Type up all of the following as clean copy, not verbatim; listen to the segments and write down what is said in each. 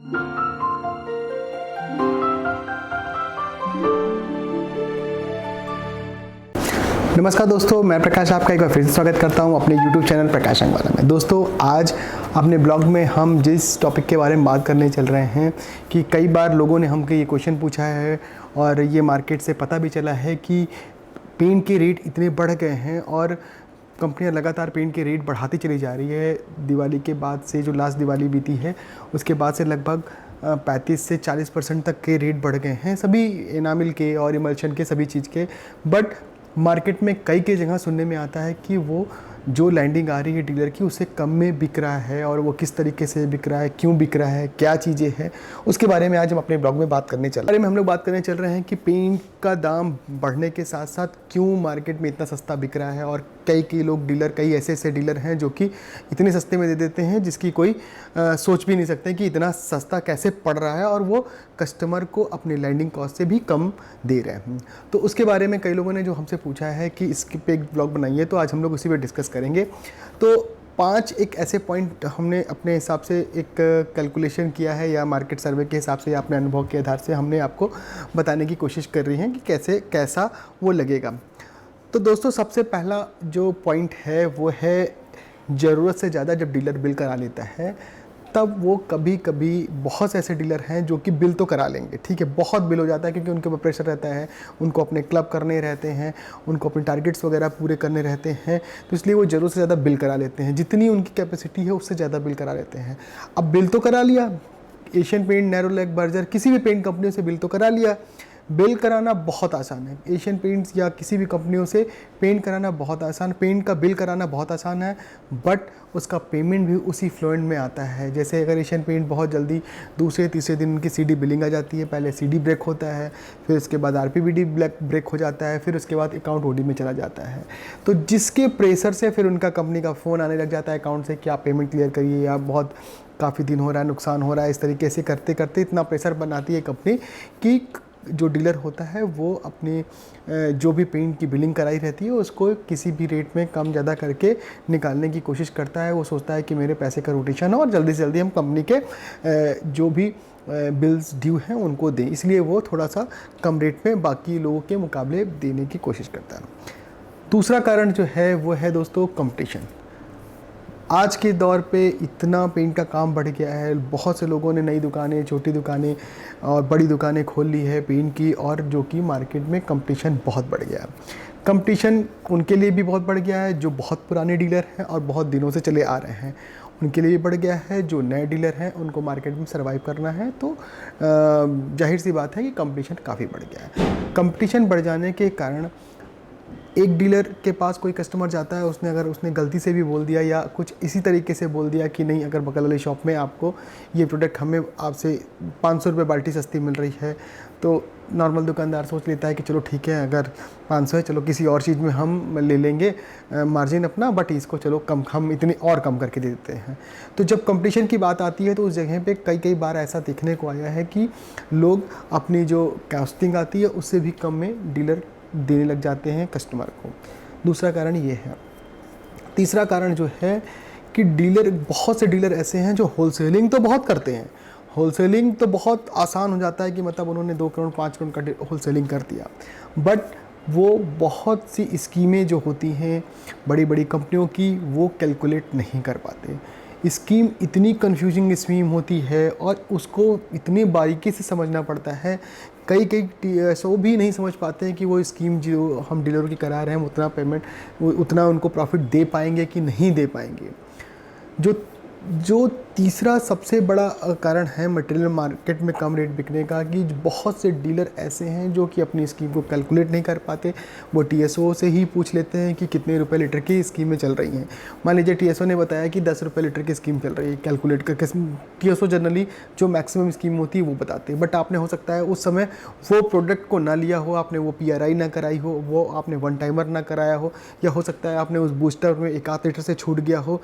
नमस्कार दोस्तों, मैं प्रकाश आपका एक बार फिर से स्वागत करता हूं अपने YouTube चैनल प्रकाश अंगवाला में। दोस्तों, आज अपने ब्लॉग में हम जिस टॉपिक के बारे में बात करने चल रहे हैं कि कई बार लोगों ने हमको ये क्वेश्चन पूछा है और ये मार्केट से पता भी चला है कि पेंट के रेट इतने बढ़ गए हैं और कंपनियां लगातार पेंट के रेट बढ़ाती चली जा रही है। दिवाली के बाद से, जो लास्ट दिवाली बीती है उसके बाद से लगभग 35 से 40% तक के रेट बढ़ गए हैं, सभी एनामिल के और इमल्शन के सभी चीज़ के। बट मार्केट में कई जगह सुनने में आता है कि वो जो लैंडिंग आ रही है डीलर की उससे कम में बिक रहा है, और वो किस तरीके से बिक रहा है, क्यों बिक रहा है, क्या चीज़ें हैं, उसके बारे में आज हम अपने ब्लॉग में बात करने चल रहे हैं। हम लोग बात करने चल रहे हैं कि पेंट का दाम बढ़ने के साथ साथ क्यों मार्केट में इतना सस्ता बिक रहा है, और कई लोग डीलर, कई ऐसे डीलर हैं जो कि इतने सस्ते में दे देते हैं जिसकी कोई सोच भी नहीं सकते कि इतना सस्ता कैसे पड़ रहा है, और वो कस्टमर को अपने लैंडिंग कॉस्ट से भी कम दे रहे हैं। तो उसके बारे में कई लोगों ने जो हमसे पूछा है कि इसके पे एक ब्लॉग बनाइए, तो आज हम लोग उसी पे डिस्कस करेंगे। तो 5 एक ऐसे पॉइंट हमने अपने हिसाब से एक कैलकुलेशन किया है, या मार्केट सर्वे के हिसाब से, या अपने अनुभव के आधार से हमने आपको बताने की कोशिश कर रही हैं कि कैसा वो लगेगा। तो दोस्तों, सबसे पहला जो पॉइंट है वो है, ज़रूरत से ज़्यादा जब डीलर बिल करा लेता है तब वो कभी कभी बहुत से ऐसे डीलर हैं जो कि बिल तो करा लेंगे, ठीक है, बहुत बिल हो जाता है क्योंकि उनके ऊपर प्रेशर रहता है, उनको अपने क्लब करने रहते हैं, उनको अपने टारगेट्स वगैरह पूरे करने रहते हैं, तो इसलिए वो ज़रूरत से ज़्यादा बिल करा लेते हैं, जितनी उनकी कैपेसिटी है उससे ज़्यादा बिल करा लेते हैं। अब बिल तो करा लिया, एशियन पेंट, नेरोलैक, बर्जर, किसी भी पेंट कंपनी से बिल तो करा लिया। बिल कराना बहुत आसान है, एशियन पेंट्स या किसी भी कंपनियों से पेंट कराना बहुत आसान, पेंट का बिल कराना बहुत आसान है, बट उसका पेमेंट भी उसी फ्लोएंट में आता है। जैसे अगर एशियन पेंट बहुत जल्दी दूसरे तीसरे दिन उनकी सीडी बिलिंग आ जाती है, पहले सीडी ब्रेक होता है, फिर उसके बाद आरपीबीडी ब्रेक हो जाता है, फिर उसके बाद अकाउंट ओडी में चला जाता है। तो जिसके प्रेशर से फिर उनका कंपनी का फ़ोन आने लग जाता है अकाउंट से कि आप पेमेंट क्लियर करिए, या बहुत काफ़ी दिन हो रहा है, नुकसान हो रहा है, इस तरीके से करते करते इतना प्रेशर बनाती है कंपनी कि जो डीलर होता है वो अपने जो भी पेंट की बिलिंग कराई रहती है उसको किसी भी रेट में कम ज़्यादा करके निकालने की कोशिश करता है। वो सोचता है कि मेरे पैसे का रोटेशन हो और जल्दी से जल्दी हम कंपनी के जो भी बिल्स ड्यू हैं उनको दें, इसलिए वो थोड़ा सा कम रेट में बाकी लोगों के मुकाबले देने की कोशिश करता है। दूसरा कारण जो है वो है दोस्तों कंपटीशन। आज के दौर पे इतना पेंट का काम बढ़ गया है, बहुत से लोगों ने नई दुकानें, छोटी दुकानें और बड़ी दुकानें खोल ली है पेंट की, और जो कि मार्केट में कंपटीशन बहुत बढ़ गया है। कंपटीशन उनके लिए भी बहुत बढ़ गया है जो बहुत पुराने डीलर हैं और बहुत दिनों से चले आ रहे हैं, उनके लिए भी बढ़ गया है। जो नए डीलर हैं उनको मार्केट में सर्वाइव करना है, तो जाहिर सी बात है कि कंपटीशन काफ़ी बढ़ गया है। कंपटीशन बढ़ जाने के कारण एक डीलर के पास कोई कस्टमर जाता है, उसने गलती से भी बोल दिया या कुछ इसी तरीके से बोल दिया कि नहीं, अगर बगल वाली शॉप में आपको ये प्रोडक्ट हमें आपसे 500 रुपये बाल्टी सस्ती मिल रही है, तो नॉर्मल दुकानदार सोच लेता है कि चलो ठीक है, अगर 500 है चलो किसी और चीज़ में हम ले लेंगे मार्जिन अपना, बट इसको चलो कम, हम इतनी और कम करके दे देते हैं। तो जब कंपटीशन की बात आती है तो उस जगह पे कई बार ऐसा देखने को आया है कि लोग अपनी जो कॉस्टिंग आती है उससे भी कम में डीलर देने लग जाते हैं कस्टमर को। दूसरा कारण ये है। तीसरा कारण जो है कि बहुत से डीलर ऐसे हैं जो होलसेलिंग तो बहुत करते हैं, होलसेलिंग तो बहुत आसान हो जाता है कि मतलब उन्होंने 2 करोड़ 5 करोड़ का होलसेलिंग कर दिया, बट वो बहुत सी स्कीमें जो होती हैं बड़ी बड़ी कंपनियों की वो कैलकुलेट नहीं कर पाते। स्कीम इतनी कंफ्यूजिंग स्कीम होती है और उसको इतनी बारीकी से समझना पड़ता है, कई TSO भी नहीं समझ पाते हैं कि वो स्कीम जो हम डीलरों की करा रहे हैं उतना पेमेंट, उतना उनको प्रॉफिट दे पाएंगे कि नहीं दे पाएंगे। जो तीसरा सबसे बड़ा कारण है मटेरियल मार्केट में कम रेट बिकने का, कि बहुत से डीलर ऐसे हैं जो कि अपनी स्कीम को कैलकुलेट नहीं कर पाते। वो TSO से ही पूछ लेते हैं कि कितने रुपए लीटर की स्कीमें चल रही हैं। मान लीजिए TSO ने बताया कि 10 रुपये लीटर की स्कीम चल रही है, कैलकुलेट करके TSO जनरली जो मैक्सिमम स्कीम होती है वो बताते हैं, बट आपने हो सकता है उस समय वो प्रोडक्ट को ना लिया हो, आपने वो PRI ना कराई हो, वो आपने वन टाइमर ना कराया हो, या हो सकता है आपने उस बूस्टर में 1 लीटर से छूट गया हो,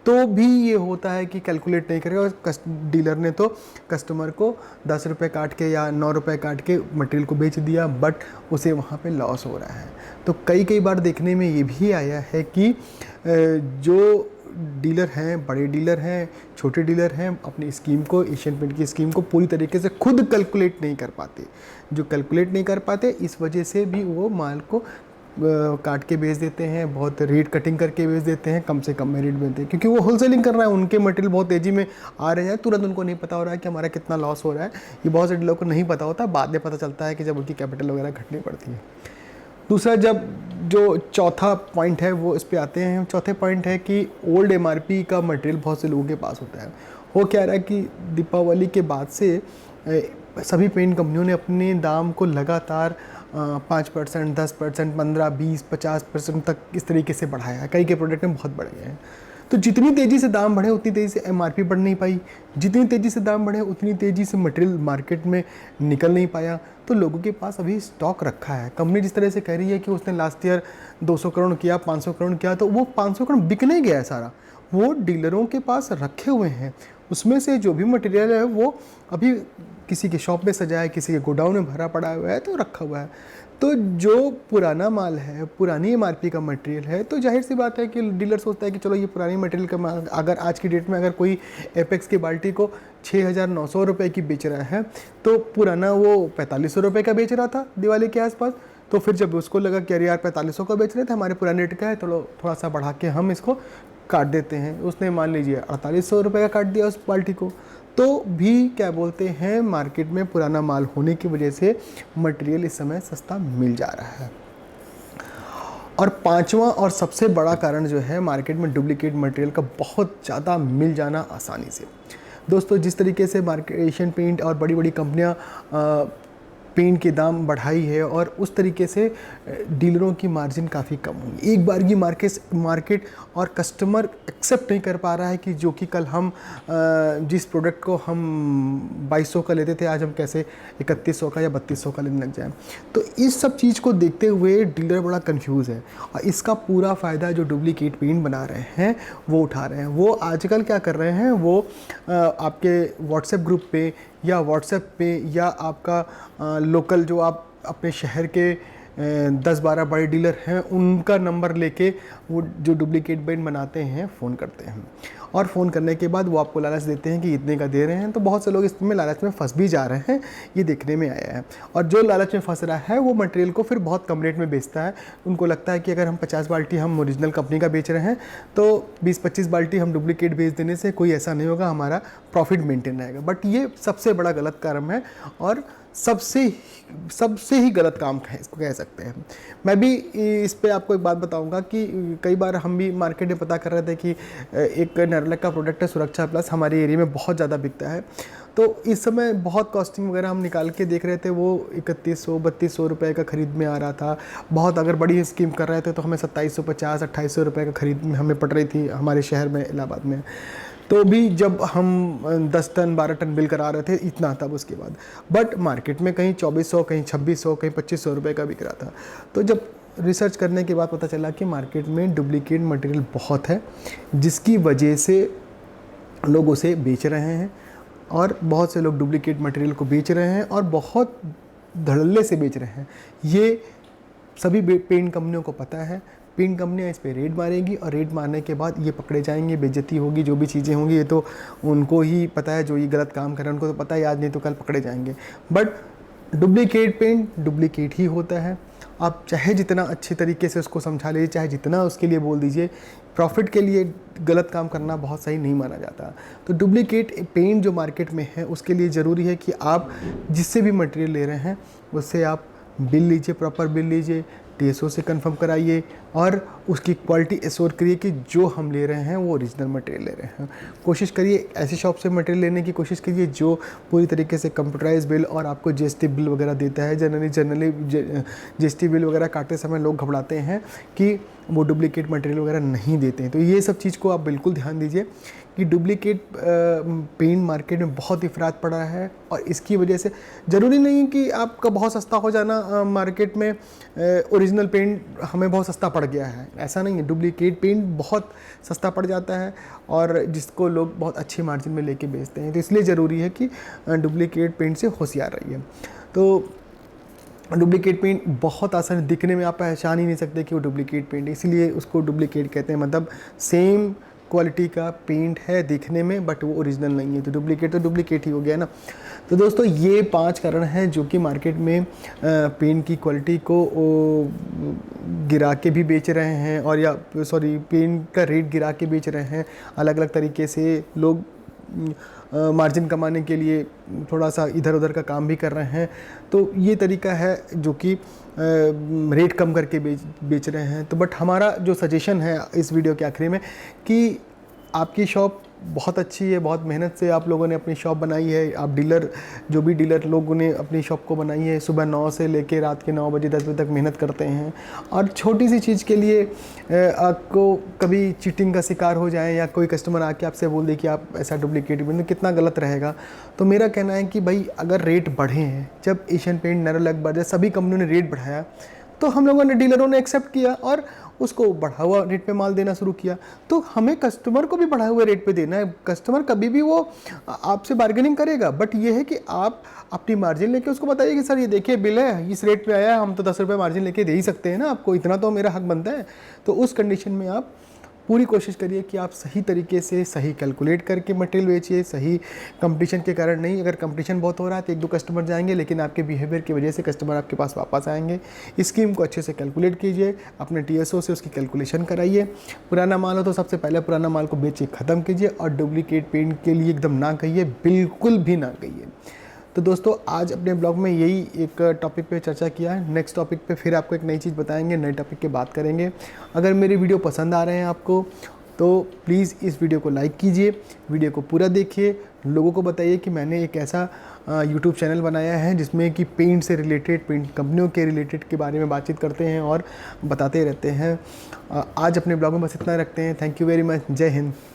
तो भी ये होता है कि कैलकुलेट नहीं करेगा, और डीलर ने तो कस्टमर को 10 रुपये काट के या 9 रुपये काट के मटेरियल को बेच दिया, बट उसे वहाँ पे लॉस हो रहा है। तो कई बार देखने में ये भी आया है कि जो डीलर हैं, बड़े डीलर हैं, छोटे डीलर हैं, अपनी स्कीम को, एशियन पेंट की स्कीम को पूरी तरीके से खुद कैलकुलेट नहीं कर पाते। जो कैलकुलेट नहीं कर पाते, इस वजह से भी वो माल को काट के बेच देते हैं, बहुत रेट कटिंग करके बेच देते हैं, कम से कम में रेट बेचते हैं, क्योंकि वो होलसेलिंग कर रहा है, उनके मटेरियल बहुत तेज़ी में आ रहे हैं, तुरंत उनको नहीं पता हो रहा है कि हमारा कितना लॉस हो रहा है। ये बहुत से डीलर को नहीं पता होता, बाद में पता चलता है कि जब उनकी कैपिटल वगैरह घटनी पड़ती है। दूसरा, जब जो चौथा पॉइंट है वो इस पे आते हैं। चौथे पॉइंट है कि ओल्ड एमआरपी का मटेरियल बहुत से लोगों के पास होता है। हो क्या रहा है कि दीपावली के बाद से सभी पेंट कंपनियों ने अपने दाम को लगातार 5%, 10%, 15, 20, 50% तक इस तरीके से बढ़ाया है। कई के प्रोडक्ट में बहुत बढ़ गए हैं। तो जितनी तेज़ी से दाम बढ़े उतनी तेज़ी से एमआरपी बढ़ नहीं पाई, जितनी तेज़ी से दाम बढ़े उतनी तेज़ी से मटेरियल मार्केट में निकल नहीं पाया। तो लोगों के पास अभी स्टॉक रखा है। कंपनी जिस तरह से कह रही है कि उसने लास्ट ईयर 200 करोड़ किया, 500 करोड़ किया, तो वो 500 करोड़ बिकने गया है सारा, वो डीलरों के पास रखे हुए हैं। उसमें से जो भी मटेरियल है वो अभी किसी के शॉप में सजा है, किसी के गोडाउन में भरा पड़ा हुआ है, तो रखा हुआ है। तो जो पुराना माल है, पुरानी एमआरपी का मटेरियल है, तो जाहिर सी बात है कि डीलर सोचता है कि चलो ये पुरानी मटेरियल का माल, अगर आज की डेट में अगर कोई एपेक्स की बाल्टी को 6,900 रुपये की बेच रहा है, तो पुराना वो 4500 रुपये का बेच रहा था दिवाली के आसपास। तो फिर जब उसको लगा कि अरे यार 4500 का बेच रहे थे, हमारे पुराने रेट का है, तो थोड़ा सा बढ़ा के हम इसको काट देते हैं। उसने मान लीजिए 4800 रुपये का काट दिया उस बाल्टी को। तो भी क्या बोलते हैं, मार्केट में पुराना माल होने की वजह से मटेरियल इस समय सस्ता मिल जा रहा है। और पांचवा और सबसे बड़ा कारण जो है मार्केट में डुप्लीकेट मटेरियल का बहुत ज़्यादा मिल जाना आसानी से। दोस्तों, जिस तरीके से मार्केट एशियन पेंट और बड़ी बड़ी कंपनियां पेंट के दाम बढ़ाई है, और उस तरीके से डीलरों की मार्जिन काफ़ी कम हुई। एक बार की मार्केट और कस्टमर एक्सेप्ट नहीं कर पा रहा है कि जो कि कल हम जिस प्रोडक्ट को हम 2200 का लेते थे, आज हम कैसे 3100 का या 3200 का लेने लग जाए। तो इस सब चीज़ को देखते हुए डीलर बड़ा कंफ्यूज है, और इसका पूरा फ़ायदा जो डुप्लीकेट पेंट बना रहे हैं वो उठा रहे हैं। वो आजकल क्या कर रहे हैं, वो आपके व्हाट्सएप ग्रुप पे या व्हाट्सएप पे या आपका लोकल जो आप अपने शहर के 10-12 बड़े डीलर हैं उनका नंबर लेके वो जो डुप्लीकेट पेंट बनाते हैं फ़ोन करते हैं, और फ़ोन करने के बाद वो आपको लालच देते हैं कि इतने का दे रहे हैं। तो बहुत से लोग इसमें लालच में फंस भी जा रहे हैं, ये देखने में आया है। और जो लालच में फंस रहा है वो मटेरियल को फिर बहुत कम रेट में बेचता है। उनको लगता है कि अगर हम 50 बाल्टी हम ओरिजिनल कंपनी का बेच रहे हैं, तो 20-25 बाल्टी हम डुप्लीकेट बेच देने से कोई ऐसा नहीं होगा, हमारा प्रॉफिट मेंटेन रहेगा। बट ये सबसे बड़ा गलत काम है, और सबसे ही गलत काम है, इसको कह सकते हैं। मैं भी इस पे आपको एक बात बताऊंगा कि कई बार हम भी मार्केट में पता कर रहे थे कि एक नेरोलैक का प्रोडक्ट है सुरक्षा प्लस, हमारे एरिया में बहुत ज़्यादा बिकता है। तो इस समय बहुत कॉस्टिंग वगैरह हम निकाल के देख रहे थे, वो 3100-3200 रुपये का खरीद में आ रहा था। बहुत अगर बड़ी स्कीम कर रहे थे तो हमें 2750-2800 रुपये का खरीद में हमें पड़ रही थी हमारे शहर में, इलाहाबाद में। तो भी जब हम 10 टन 12 टन बिल करा रहे थे, इतना तब उसके बाद, बट मार्केट में कहीं 2400, कहीं 2600, कहीं 2500 रुपये का बिक रहा था। तो जब रिसर्च करने के बाद पता चला कि मार्केट में डुप्लीकेट मटेरियल बहुत है, जिसकी वजह से लोग उसे बेच रहे हैं, और बहुत से लोग डुप्लीकेट मटेरियल को बेच रहे हैं और बहुत धड़ल्ले से बेच रहे हैं। ये सभी पेंट कंपनियों को पता है। पेंट कंपनियाँ इस पे रेड मारेंगी, और रेड मारने के बाद ये पकड़े जाएंगे, बेइज्जती होगी, जो भी चीज़ें होंगी ये तो उनको ही पता है। जो ये गलत काम कर रहे हैं उनको तो पता है, आज नहीं तो कल पकड़े जाएंगे। बट डुप्लीकेट पेंट डुप्लीकेट ही होता है। आप चाहे जितना अच्छे तरीके से उसको समझा लीजिए, चाहे जितना उसके लिए बोल दीजिए, प्रॉफिट के लिए गलत काम करना बहुत सही नहीं माना जाता। तो डुप्लीकेट पेंट जो मार्केट में है उसके लिए ज़रूरी है कि आप जिससे भी मटेरियल ले रहे हैं उससे आप बिल लीजिए, प्रॉपर बिल लीजिए, टीएसओ से कंफर्म कराइए, और उसकी क्वालिटी एश्योर करिए कि जो हम ले रहे हैं वो ओरिजिनल मटेरियल ले रहे हैं। कोशिश करिए ऐसी शॉप से मटेरियल लेने की कोशिश करिए जो पूरी तरीके से कंप्यूटराइज बिल और आपको जीएसटी बिल वगैरह देता है। जनरली जीएसटी बिल वगैरह काटते समय लोग घबराते हैं कि वो डुप्लीकेट मटेरियल वगैरह नहीं देते हैं। तो ये सब चीज़ को आप बिल्कुल ध्यान दीजिए कि डुप्लीकेट पेंट मार्केट में बहुत इफरात पड़ा है, और इसकी वजह से ज़रूरी नहीं कि आपका बहुत सस्ता हो जाना मार्केट में ओरिजिनल पेंट हमें बहुत सस्ता पड़ गया है, ऐसा नहीं है। डुप्लीकेट पेंट बहुत सस्ता पड़ जाता है, और जिसको लोग बहुत अच्छी मार्जिन में लेके बेचते हैं। तो इसलिए ज़रूरी है कि डुप्लीकेट पेंट से होशियार रहिए। तो डुप्लीकेट पेंट बहुत आसान, दिखने में आप पहचान ही नहीं सकते कि वो डुप्लीकेट पेंट है, इसीलिए उसको डुप्लीकेट कहते हैं। मतलब सेम क्वालिटी का पेंट है दिखने में, बट वो ओरिजिनल नहीं है, तो डुप्लीकेट ही हो गया ना। तो दोस्तों ये 5 कारण हैं जो कि मार्केट में पेंट की क्वालिटी को गिरा के भी बेच रहे हैं, और या सॉरी पेंट का रेट गिरा के बेच रहे हैं। अलग अलग तरीके से लोग मार्जिन कमाने के लिए थोड़ा सा इधर उधर का काम भी कर रहे हैं। तो ये तरीका है जो कि रेट कम करके बेच रहे हैं। तो बट हमारा जो सजेशन है इस वीडियो के आखिरी में कि आपकी शॉप बहुत अच्छी है, बहुत मेहनत से आप लोगों ने अपनी शॉप बनाई है। आप जो भी डीलर लोगों ने अपनी शॉप को बनाई है, सुबह 9 से लेकर रात के 9 बजे 10 बजे तक मेहनत करते हैं, और छोटी सी चीज़ के लिए आपको कभी चीटिंग का शिकार हो जाए या कोई कस्टमर आके आपसे बोल दे कि आप ऐसा डुप्लीकेट बन, कितना गलत रहेगा। तो मेरा कहना है कि भाई अगर रेट बढ़े हैं, जब एशियन पेंट, नेरोलैक, बजाज सभी कंपनियों ने रेट बढ़ाया, तो हम लोगों ने, डीलरों ने एक्सेप्ट किया और उसको बढ़ा हुआ रेट पे माल देना शुरू किया। तो हमें कस्टमर को भी बढ़ा हुए रेट पे देना है। कस्टमर कभी भी वो आपसे बार्गेनिंग करेगा, बट ये है कि आप अपनी मार्जिन लेके उसको बताइए कि सर ये देखिए बिल है, इस रेट पे आया है, हम तो 10 रुपये मार्जिन लेके दे ही सकते हैं ना आपको, इतना तो मेरा हक बनता है। तो उस कंडीशन में आप पूरी कोशिश करिए कि आप सही तरीके से सही कैलकुलेट करके मटेरियल बेचिए, सही कंपटीशन के कारण नहीं। अगर कंपटीशन बहुत हो रहा है तो 1-2 कस्टमर जाएंगे, लेकिन आपके बिहेवियर की वजह से कस्टमर आपके पास वापस आएंगे। स्कीम को अच्छे से कैलकुलेट कीजिए, अपने TSO से उसकी कैलकुलेशन कराइए। पुराना माल हो तो सबसे पहले पुराना माल को बेचिए, ख़त्म कीजिए, और डुप्लीकेट पेंट के लिए एकदम ना कहिए, बिल्कुल भी ना कहिए। तो दोस्तों आज अपने ब्लॉग में यही एक टॉपिक पे चर्चा किया है। नेक्स्ट टॉपिक पे फिर आपको एक नई चीज़ बताएंगे, नए टॉपिक की बात करेंगे। अगर मेरे वीडियो पसंद आ रहे हैं आपको तो प्लीज़ इस वीडियो को लाइक कीजिए, वीडियो को पूरा देखिए, लोगों को बताइए कि मैंने एक ऐसा यूट्यूब चैनल बनाया है जिसमें कि पेंट से रिलेटेड, पेंट कंपनियों के रिलेटेड के बारे में बातचीत करते हैं और बताते रहते हैं। आज अपने ब्लॉग में बस इतना रखते हैं। Thank you very much. जय हिंद।